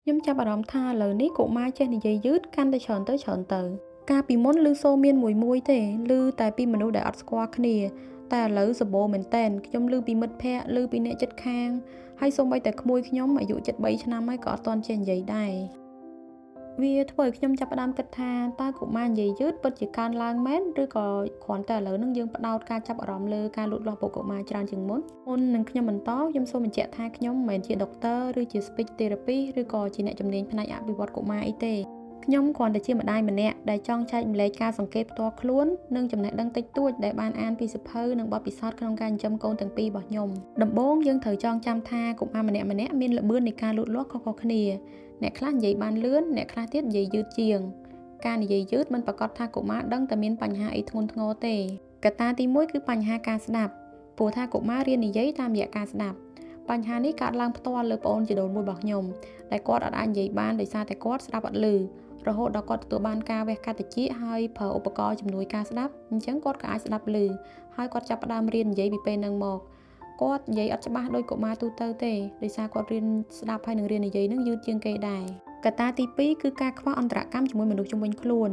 ខ្ញុំចាប់អារម្មណ៍ថាលើនេះកុមារចេះនិយាយយឺតកាន់តែច្រើនទៅកាលពីមុនឮសូរមានមួយទេឮតែពីមនុស្សដែលអត់ស្គាល់គ្នាតែឥឡូវសម្បូរមែនតែនខ្ញុំឮពីមិត្តភ័ក្តិឮពីអ្នកជិតខាងហើយសូម្បីតែក្មួយខ្ញុំអាយុ73ឆ្នាំហើយក៏អត់ទាន់ចេះនិយាយដែរវាធ្វើឲ្យខ្ញុំចាប់ផ្ដើមគិតថាតើកុមារនិយាយយឺតពិតជាកើនឡើងមែនឬក៏គ្រាន់តែឥឡូវហ្នឹងយើងផ្ដោតការចាប់អារម្មណ៍លើការលូតលាស់ពួកកុមារច្រើនជាងមុននឹងខ្ញុំបន្តខ្ញុំសូមបញ្ជាក់ថាខ្ញុំមិនមែនជាដុកទ័រឬជា speech therapist ឬក៏ជាអ្នកជំនាញផ្នែកអភិវឌ្ឍកុមារអីទេខ្ញុំគ្រាន់តែជាម្ដាយម្នាក់ដែលចង់ចែកម្លែកការសង្កេតផ្ទាល់ខ្លួននិងចំណេះដឹងតិចតួចដែលបានអានពីសៀវភៅនិងបទពិសោធន៍ក្នុងការចិញ្ចឹមកូនទាំងពីររបស់ខ្ញុំដំបូងយើងត្រូវចងចាំថាកុមារម្នាក់ៗមានល្បឿននៃការលូតលាស់ខុសៗគ្នាអ្នកខ្លះនិយាយបានលឿនអ្នកខ្លះទៀតនិយាយយឺតជាងការនិយាយយឺតមិនប្រកាសថាកុមារដឹងតែមានបញ្ហាអីធ្ងន់ធ្ងរទេកត្តាទី1គឺបញ្ហាការស្ដាប់ព្រោះថាកុមាររៀននិយាយតាមរយៈការស្ដាប់បញ្ហានេះកើតឡើងផ្ទាល់លើប្អូនជីដូនមួយរបស់ខ្ញុំដែលគាត់អត់អាចនិយាយបានដោយសារតែគាត់ស្ដាប់អត់ឮរហូតដល់គាត់ទទួលបានការវះកាត់តិចហើយប្រើឧបករណ៍ជំនួយការស្ដាប់អញ្ចឹងគាត់ក៏អាចស្ដាប់ឮហើយគាត់ចាប់ផ្ដើមរៀននិយាយពីពេលហ្នឹងមកគាត់និយាយអត់ច្បាស់ដូចកុមារទូទៅទេដោយសារគាត់រៀនស្ដាប់ហើយនឹងរៀននិយាយហ្នឹងយឺតជាងគេដែរកត្តាទី2គឺការខ្វះអន្តរកម្មជាមួយមនុស្សជុំវិញខ្លួន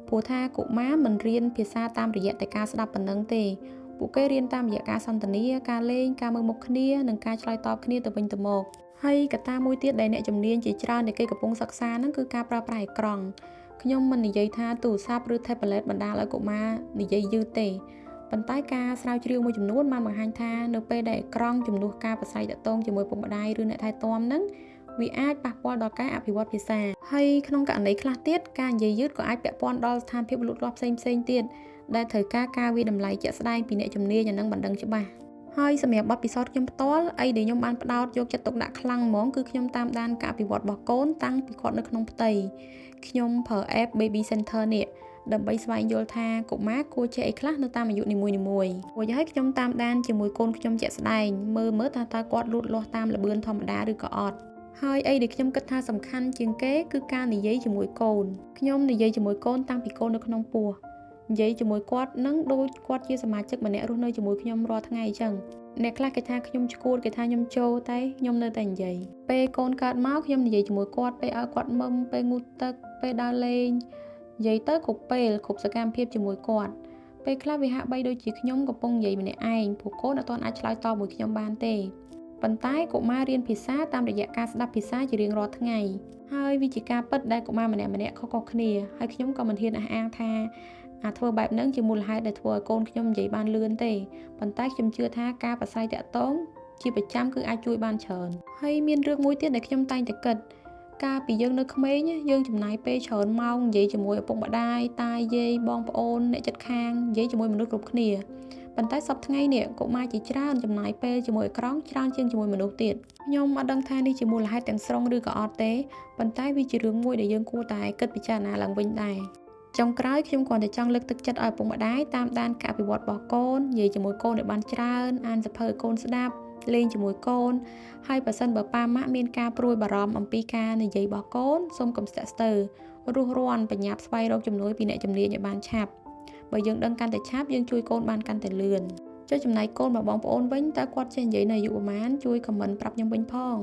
ព្រោះថាកុមារមិនរៀនភាសាតាមរយៈតែការស្ដាប់ប៉ុណ្ណឹងទេពួកគេរៀនតាមរយៈការសន្ទនាការលេងការមើលមុខគ្នានិងការឆ្លើយតបគ្នាទៅវិញទៅមកហើយកត្តាមួយទៀតដែលអ្នកជំនាញជាច្រើនដែលគេកំពុងសិក្សាហ្នឹងគឺការប្រើប្រាស់អេក្រង់ខ្ញុំមិននិយាយថាទូរស័ព្ទឬ tablet បណ្ដាលឲ្យកុមារនិយាយយឺតទេប៉ុន្តែការស្រាវជ្រាវមួយចំនួនបានបង្ហាញថានៅពេលដែលអេក្រង់ជំនួសការប្រាស្រ័យទាក់ទងជាមួយពុកម្ដាយឬអ្នកថែទាំហ្នឹងវាអាចប៉ះពាល់ដល់ការអភិវឌ្ឍភាសាហើយក្នុងករណីខ្លះទៀតការនិយាយយឺតក៏អាចពាក់ព័ន្ធដល់ស្ថានភាពលូតលាស់ផ្សេងទៀតដែលត្រូវការវិតម្លៃជាក់ស្ដែងពីអ្នកជំនាញនិងបណ្ដឹងច្បាស់ហើយសម្រាប់បទពិសោធន៍ខ្ញុំផ្ទាល់អីដែលខ្ញុំបានផ្ដោតយកចិត្តទុកដាក់ខ្លាំងហ្មងគឺខ្ញុំតាមដានការអភិវឌ្ឍរបស់កូនតាំងពីគាត់នៅក្នុងផ្ទៃខ្ញុំប្រើ app Baby Center នេះដើម្បីស្វែងយល់ថាកុមារគួរចេះអីខ្លះនៅតាមអាយុនីមួយៗរួចហើយខ្ញុំតាមដានជាមួយកូនខ្ញុំជាក់ស្ដែងមើលថាតើគាត់លូតលាស់តាមល្បឿនធម្មតាឬក៏អត់ហើយអីដែលខ្ញុំគិតថាសំខាន់ជាងគេគឺការនិយាយជាមួយកូនខ្ញុំនិយាយជាមួយកូនតាំងពីកូននៅក្នុងពោះនិយាយជាមួយគាត់នឹងដូចគាត់ជាសមាជិកម្នាក់រស់នៅជាមួយខ្ញុំរាល់ថ្ងៃអញ្ចឹងអ្នកខ្លះគេថាខ្ញុំឈួតគេថាខ្ញុំចូលតែខ្ញុំនៅតែនិយាយពេលកូនកើតមកខ្ញុំនិយាយជាមួយគាត់ពេលឲ្យគាត់មុំពេលងូតទឹកពេលដើរលេងនិយាយទៅគ្រប់ពេលគ្រប់សកម្មភាពជាមួយគាត់ពេលខ្លះវាហាក់បីដូចជាខ្ញុំកំពុងនិយាយម្នាក់ឯងព្រោះកូនអត់ទាន់អាចឆ្លើយតបមួយខ្ញុំបានទេប៉ុន្តែកុមាររៀនភាសាតាមរយៈការស្ដាប់ភាសាជារៀងរាល់ថ្ងៃហើយវាជាការពិតដែលកុមារម្នាក់ខុសៗគ្នាហើយខ្ញុំក៏មិនហ៊ានអះអាងថាធ្វើបែបហ្នឹងជាមូលហេតុដែលធ្វើឲ្យកូនខ្ញុំនិយាយបានលឿនទេប៉ុន្តែខ្ញុំជឿថាការប្រាស្រ័យទាក់ទងជាប្រចាំគឺអាចជួយបានច្រើនហើយមានរឿងមួយទៀតដែលខ្ញុំតែងតែគិតកាលពីយើងនៅក្មេងយើងចំណាយពេលច្រើនម៉ោងនិយាយជាមួយឪពុកម្ដាយតាយាយបងប្អូនអ្នកជិតខាងនិយាយជាមួយមនុស្សគ្រប់គ្នាប៉ុន្តែសប្តាហ៍ថ្ងៃនេះកុមារជាច្រើនចំណាយពេលជាមួយអេក្រង់ច្រើនជាងជាមួយមនុស្សទៀតខ្ញុំអត់ដឹងថានេះជាមូលហេតុទាំងស្រុងឬក៏អត់ទេប៉ុន្តែវាជារឿងមួយដែលយើងគួរតែគិតពិចារណាឡើងវិញដែរចុងក្រោយខ្ញុំគ្រាន់តែចង់លើកទឹកចិត្តឲ្យឪពុកម្ដាយតាមដានការអភិវឌ្ឍរបស់កូននិយាយជាមួយកូនឲ្យបានច្រើនអានសៀវភៅឲ្យកូនស្ដាប់លេងជាមួយកូនហើយបើសិនបើប៉ាម៉ាក់មានការព្រួយបារម្ភអំពីការនិយាយរបស់កូនសូមកុំស្ទាក់ស្ទើររុះរាន់បញ្ញាប់ស្វែងរកជំនួយពីអ្នកជំនាញឲ្យបានឆាប់បើយើងដឹងកាន់តែឆាប់យើងជួយកូនបានកាន់តែលឿនចុះចំណែកកូនរបស់បងប្អូនវិញតើគាត់ចេះនិយាយនៅអាយុប្រហែលជួយខមមិនប្រាប់ខ្ញុំវិញផង